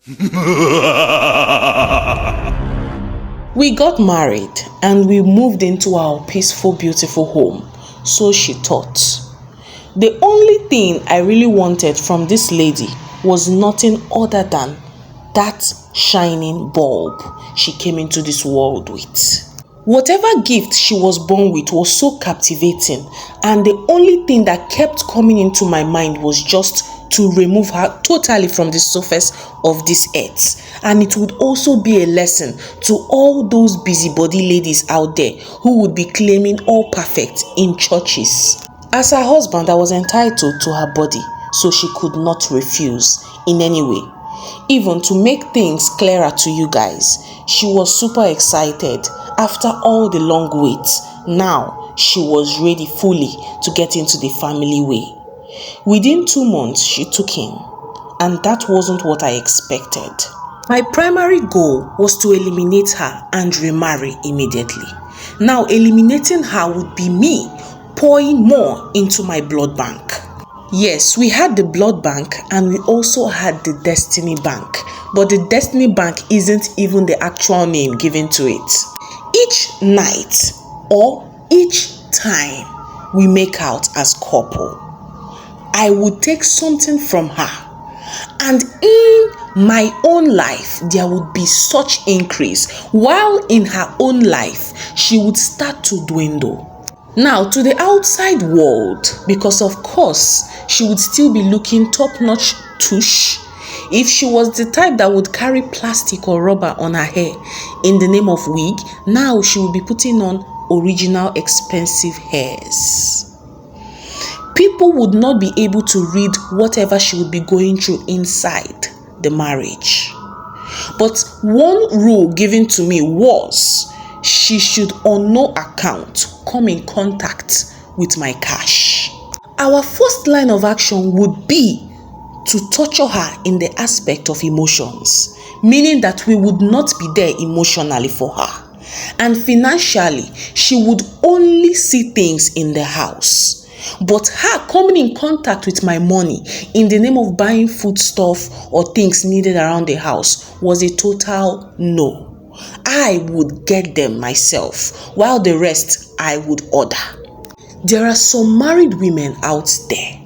We got married and we moved into our peaceful, beautiful home, so she thought. The only thing I really wanted from this lady was nothing other than that shining bulb she came into this world with. Whatever gift she was born with was so captivating, and the only thing that kept coming into my mind was just to remove her totally from the surface of this earth. And it would also be a lesson to all those busybody ladies out there who would be claiming all perfect in churches. As her husband, I was entitled to her body, so she could not refuse in any way. Even to make things clearer to you guys, she was super excited after all the long wait. Now she was ready fully to get into the family way. Within 2 months, she took in, and that wasn't what I expected. My primary goal was to eliminate her and remarry immediately. Now, eliminating her would be me pouring more into my blood bank. Yes, we had the blood bank and we also had the destiny bank, but the destiny bank isn't even the actual name given to it. Each night or each time we make out as couple, I would take something from her, and in my own life there would be such increase, while in her own life she would start to dwindle. Now, to the outside world, because of course she would still be looking top-notch tush. If she was the type that would carry plastic or rubber on her hair in the name of wig, now she would be putting on original expensive hairs. People would not be able to read whatever she would be going through inside the marriage. But one rule given to me was she should on no account come in contact with my cash. Our first line of action would be to torture her in the aspect of emotions, meaning that we would not be there emotionally for her. And financially, she would only see things in the house. But her coming in contact with my money in the name of buying foodstuff or things needed around the house was a total no. I would get them myself, while the rest I would order. There are some married women out there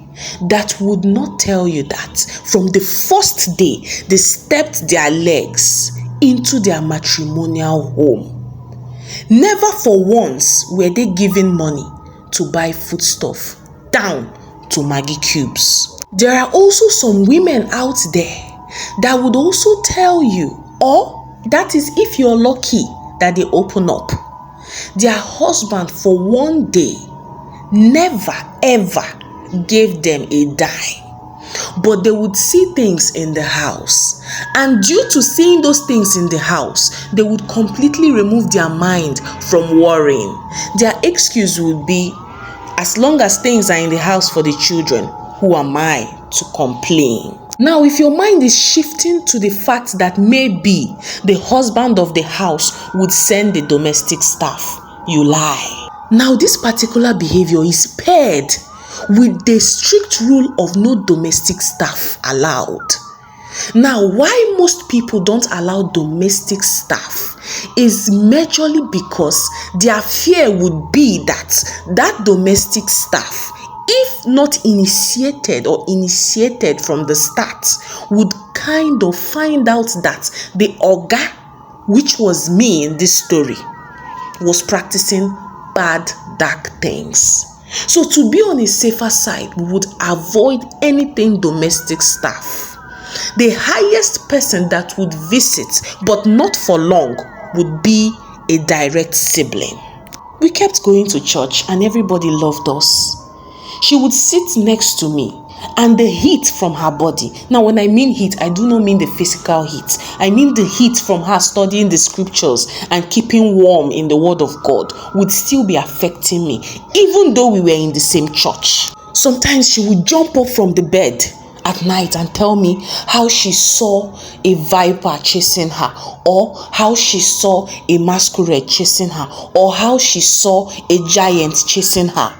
that would not tell you that from the first day they stepped their legs into their matrimonial home, never for once were they given money to buy foodstuff down to Maggie cubes. There are also some women out there that would also tell you, or that is if you're lucky that they open up, their husband for one day never ever gave them a dime, but they would see things in the house, and due to seeing those things in the house, they would completely remove their mind from worrying. Their excuse would be, as long as things are in the house for the children, who am I to complain? Now, if your mind is shifting to the fact that maybe the husband of the house would send the domestic staff, you lie. Now, this particular behavior is paired with the strict rule of no domestic staff allowed. Now, why most people don't allow domestic staff is majorly because their fear would be that domestic staff, if not initiated from the start, would kind of find out that the oga, which was me in this story, was practicing bad, dark things. So to be on a safer side, we would avoid anything domestic staff. The highest person that would visit, but not for long, would be a direct sibling. We kept going to church and everybody loved us. She would sit next to me, and the heat from her body. Now, when I mean heat, I do not mean the physical heat. I mean the heat from her studying the scriptures and keeping warm in the word of God would still be affecting me, even though we were in the same church. Sometimes she would jump up from the bed at night and tell me how she saw a viper chasing her, or how she saw a masquerade chasing her, or how she saw a giant chasing her.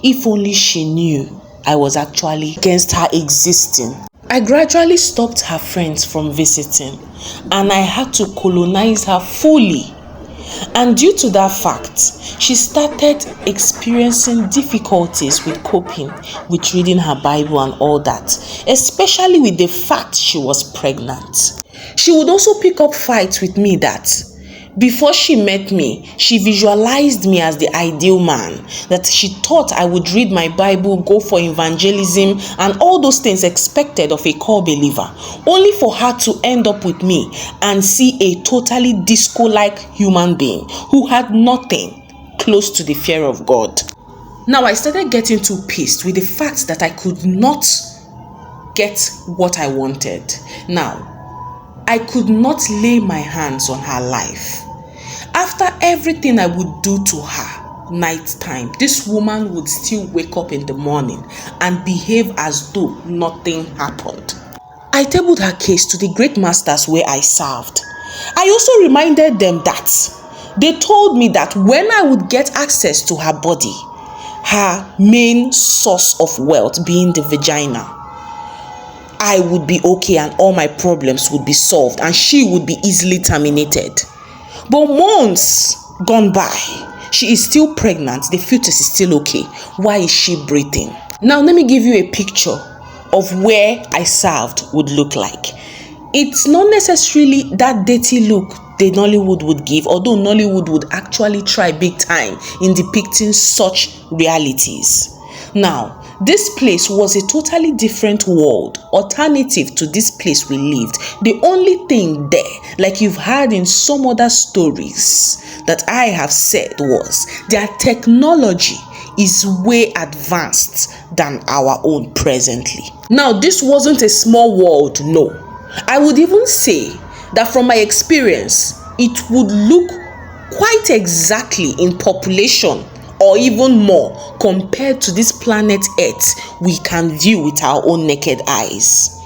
If only she knew I was actually against her existing. I gradually stopped her friends from visiting, and I had to colonize her fully. And due to that fact, she started experiencing difficulties with coping with reading her Bible and all that, especially with the fact she was pregnant. She would also pick up fights with me that before she met me, she visualized me as the ideal man, that she thought I would read my Bible, go for evangelism, and all those things expected of a core believer, only for her to end up with me and see a totally disco-like human being who had nothing close to the fear of God. Now I started getting too pissed with the fact that I could not get what I wanted. Now, I could not lay my hands on her life. After everything I would do to her nighttime, this woman would still wake up in the morning and behave as though nothing happened. I tabled her case to the great masters where I served. I also reminded them that they told me that when I would get access to her body, her main source of wealth being the vagina, I would be okay and all my problems would be solved and she would be easily terminated. But months gone by, she is still pregnant, the fetus is still okay. Why is she breathing? Now let me give you a picture of where I served would look like. It's not necessarily that dirty look the Nollywood would give, although Nollywood would actually try big time in depicting such realities. Now, this place was a totally different world, alternative to this place we lived. The only thing there, like you've heard in some other stories that I have said, was their technology is way advanced than our own presently. Now, this wasn't a small world, no. I would even say that from my experience, it would look quite exactly in population or even more compared to this planet Earth we can view with our own naked eyes.